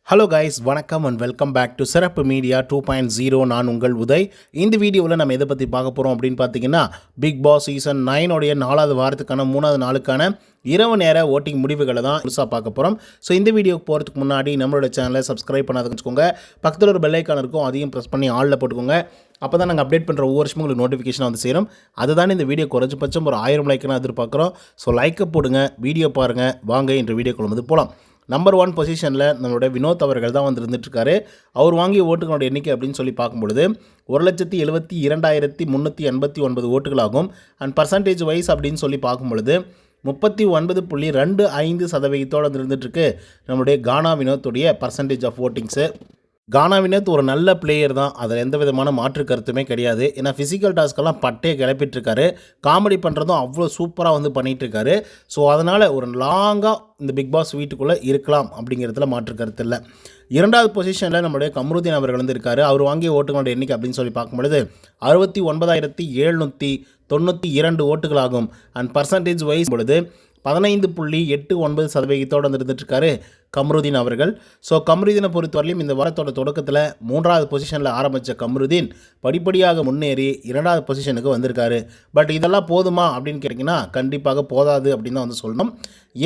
Hello guys, வணக்கம் and welcome back to சிறப்பு media 2.0. நான் உங்கள் உதய். இந்த வீடியோவில் நம்ம எதை பற்றி பார்க்க போகிறோம் அப்படின்னு பார்த்தீங்கன்னா, பிக் பாஸ் சீசன் 9 4வது வாரத்துக்கான 3வது நாளுக்கான இரவு நேர ஓட்டிங் முடிவுகளை தான் முழுசாக பார்க்க போகிறோம். ஸோ இந்த வீடியோக்கு போகிறதுக்கு முன்னாடி நம்மளோட சேனலை சப்ஸ்கிரைப் பண்ணாத வச்சுக்கோங்க. பக்கத்தில் ஒரு பெல் ஐக்கான் இருக்கும், அதையும் ப்ரெஸ் பண்ணி ஆளில் போட்டுக்கோங்க. அப்போ தான் நாங்கள் அப்டேட் பண்ணுற ஒவ்வொரு வருஷமும் உங்களுக்கு நோட்டிஃபிகேஷன் வந்து சேரும். அதுதான் இந்த வீடியோ குறைஞ்சபட்சம் ஒரு 1000 லைக்னா எதிர்பார்க்குறோம். ஸோ லைக்கை போடுங்க, வீடியோ பாருங்கள். வாங்க இன்று வீடியோக்குள்ள வந்து போகலாம். நம்பர் 1 பொசிஷனில் நம்மளோட வினோத் அவர்கள் தான் வந்து இருந்துட்டுருக்காரு. அவர் வாங்கிய ஓட்டுகளோட எண்ணிக்கை அப்படின்னு சொல்லி பார்க்கும்பொழுது 1,72,389 ஓட்டுகளாகும். அண்ட் பர்சன்டேஜ் வைஸ் அப்படின்னு சொல்லி பார்க்கும்பொழுது 39.25% இருந்துகிட்ருக்கு நம்மளுடைய கானா வினோத்துடைய பர்சன்டேஜ் ஆஃப் ஓட்டிங்ஸு. கானா வினோத் ஒரு நல்ல பிளேயர் தான், அதில் எந்த விதமான மாற்று கருத்துமே கிடையாது. ஏன்னா ஃபிசிக்கல் டாஸ்க்கெல்லாம் பட்டையை கிளப்பிட்டுருக்காரு, காமெடி பண்ணுறதும் அவ்வளோ சூப்பராக வந்து பண்ணிகிட்ருக்காரு. ஸோ அதனால் ஒரு லாங்காக இந்த பிக் பாஸ் வீட்டுக்குள்ளே இருக்கலாம் அப்படிங்கிறதுல மாற்று கருத்து இல்லை. 2வது பொசிஷனில் நம்மளுடைய கம்ருதீன் அவர்கள் வந்து இருக்கார். அவர் வாங்கிய ஓட்டுகளோட எண்ணிக்கை அப்படின்னு சொல்லி பார்க்கும்பொழுது 69,792 ஓட்டுகளாகும். அண்ட் பர்சன்டேஜ் வைஸ் பொழுது 15.89% இருந்துட்டுருக்காரு கம்ருதீன் அவர்கள். ஸோ கம்ருதீனை பொறுத்தவரையிலும் இந்த வாரத்தோட தொடக்கத்தில் 3வது பொசிஷனில் ஆரம்பித்த கம்ருதீன் படிப்படியாக முன்னேறி 2வது பொசிஷனுக்கு வந்திருக்காரு. பட் இதெல்லாம் போதுமா அப்படின்னு கேட்டிங்கன்னா கண்டிப்பாக போதாது அப்படின்னு தான் வந்து சொல்லணும்.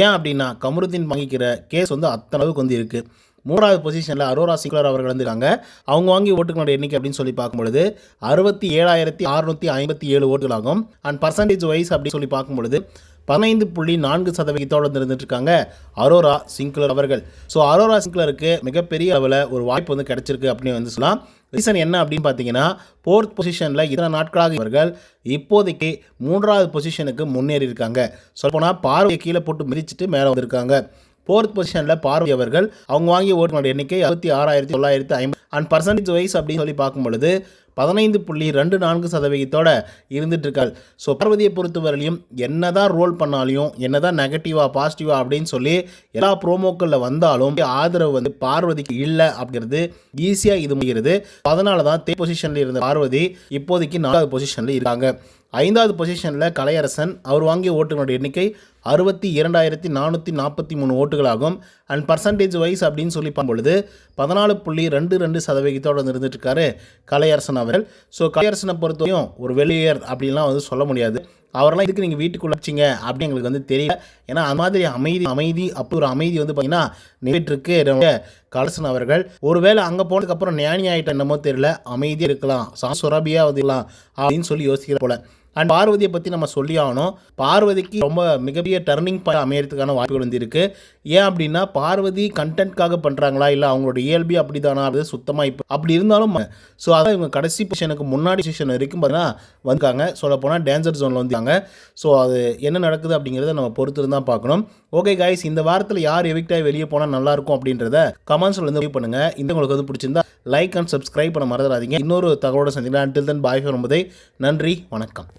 ஏன் அப்படின்னா கம்ருதீன் வாங்கிக்கிற கேஸ் வந்து அத்தளவுக்கு வந்து இருக்குது. 3வது பொசிஷனில் அரோரா சிங்க்லர் அவர்கள் வந்துருக்காங்க. அவங்க வாங்கி ஓட்டுகளோட எண்ணிக்கை அப்படின்னு சொல்லி பார்க்கும்பொழுது 67,657 ஓட்டுகளாகும். அண்ட் பர்சன்டேஜ் வைஸ் அப்படின்னு சொல்லி பார்க்கும்பொழுது 15.4% இருந்துட்டுருக்காங்க அரோரா சிங்க்லர் அவர்கள். ஸோ அரோரா சிங்க்லருக்கு மிகப்பெரிய அளவில் ஒரு வாய்ப்பு வந்து கிடச்சிருக்கு அப்படின்னு வந்து சொல்லலாம். ரீசன் என்ன அப்படின்னு பார்த்தீங்கன்னா, 4th பொசிஷனில் இத்தனை நாட்களாக இவர்கள் இப்போதைக்கு 3வது பொசிஷனுக்கு முன்னேறி இருக்காங்க. சொல்லப்போனால் பார்வையை கீழே போட்டு மிதிச்சுட்டு மேலே வந்திருக்காங்க. 4th பொசிஷனில் பார்வதி அவர்கள் அவங்க வாங்கிய ஓட்டுகளோட எண்ணிக்கை 66,950. அண்ட் பர்சன்டேஜ் வைஸ் அப்படின்னு சொல்லி பார்க்கும்பொழுது 15.24% இருந்துட்டுருக்காள். ஸோ பார்வதியை பொறுத்தவரையிலையும் என்ன தான் ரோல் பண்ணாலையும், என்ன தான் நெகட்டிவாக பாசிட்டிவாக அப்படின்னு சொல்லி எல்லா ப்ரோமோக்களில் வந்தாலும் ஆதரவு வந்து பார்வதிக்கு இல்லை அப்படிங்கிறது ஈஸியாக இது முடிகிறது. அதனால தான் 3rd பொசிஷனில் இருந்த பார்வதி இப்போதைக்கு 4வது பொசிஷனில் இருக்காங்க. 5வது பொசிஷனில் கலையரசன் அவர் வாங்கிய ஓட்டுகளோட எண்ணிக்கை 62,443 ஓட்டுகளாகும். அண்ட் பர்சன்டேஜ் வைஸ் அப்படின்னு சொல்லி பார்க்கும்பொழுது 14.22% இருந்துட்டுருக்காரு கலையரசன் அவர்கள். ஸோ கலையரசனை பொறுத்தவரையும் ஒரு வெளியர் அப்படின்லாம் வந்து சொல்ல முடியாது. அவரெல்லாம் இதுக்கு நீங்கள் வீட்டுக்குள்ள வச்சிங்க அப்படின்னு எங்களுக்கு வந்து தெரியல. ஏன்னா அந்த மாதிரி அமைதி அப்படி ஒரு அமைதி வந்து பார்த்தீங்கன்னா நின்றுட்டுருக்கு கலையரசன் அவர்கள். ஒருவேளை அங்கே போனதுக்கப்புறம் ஞானி ஆகிட்ட என்னமோ தெரியல, அமைதியாக இருக்கலாம், சுரபியாக வந்துக்கலாம் அப்படின்னு சொல்லி யோசிக்கிற போல. அண்ட் பார்வதியை பற்றி நம்ம சொல்லி ஆகணும். பார்வதிக்கு ரொம்ப மிகப்பெரிய டர்னிங் பாயிண்ட் அமையறதுக்கான வாய்ப்புகள் வந்து இருக்குது. ஏன் அப்படின்னா பார்வதி கண்டென்ட்காக பண்ணுறாங்களா இல்லை அவங்களோட இயல்பி அப்படி தானா அது சுத்தமாக இப்போ அப்படி இருந்தாலும் ஸோ அதான் இவங்க கடைசி பொசிஷனுக்கு முன்னாடி பொசிஷன் வரைக்கும் பார்த்தீங்கன்னா வந்துருக்காங்க. சொல்லப்போனால் டேஞ்சர் ஜோனில் வந்துருக்காங்க. ஸோ அது என்ன நடக்குது அப்படிங்கிறத நம்ம பொறுத்து தான் பார்க்கணும். ஓகே கைஸ், இந்த வாரத்தில் யார் எவிக்டாக வெளியே போனால் நல்லாயிருக்கும் அப்படின்றத கமெண்ட்ஸில் வந்து ரிவ்யூ பண்ணுங்கள். இந்த உங்களுக்கு வந்து பிடிச்சிருந்தா லைக் அண்ட் சப்ஸ்கிரைப் பண்ண மறந்துடாதீங்க. இன்னொரு தகவலோட சந்திக்கலாம். until then bye from Uday. நன்றி, வணக்கம்.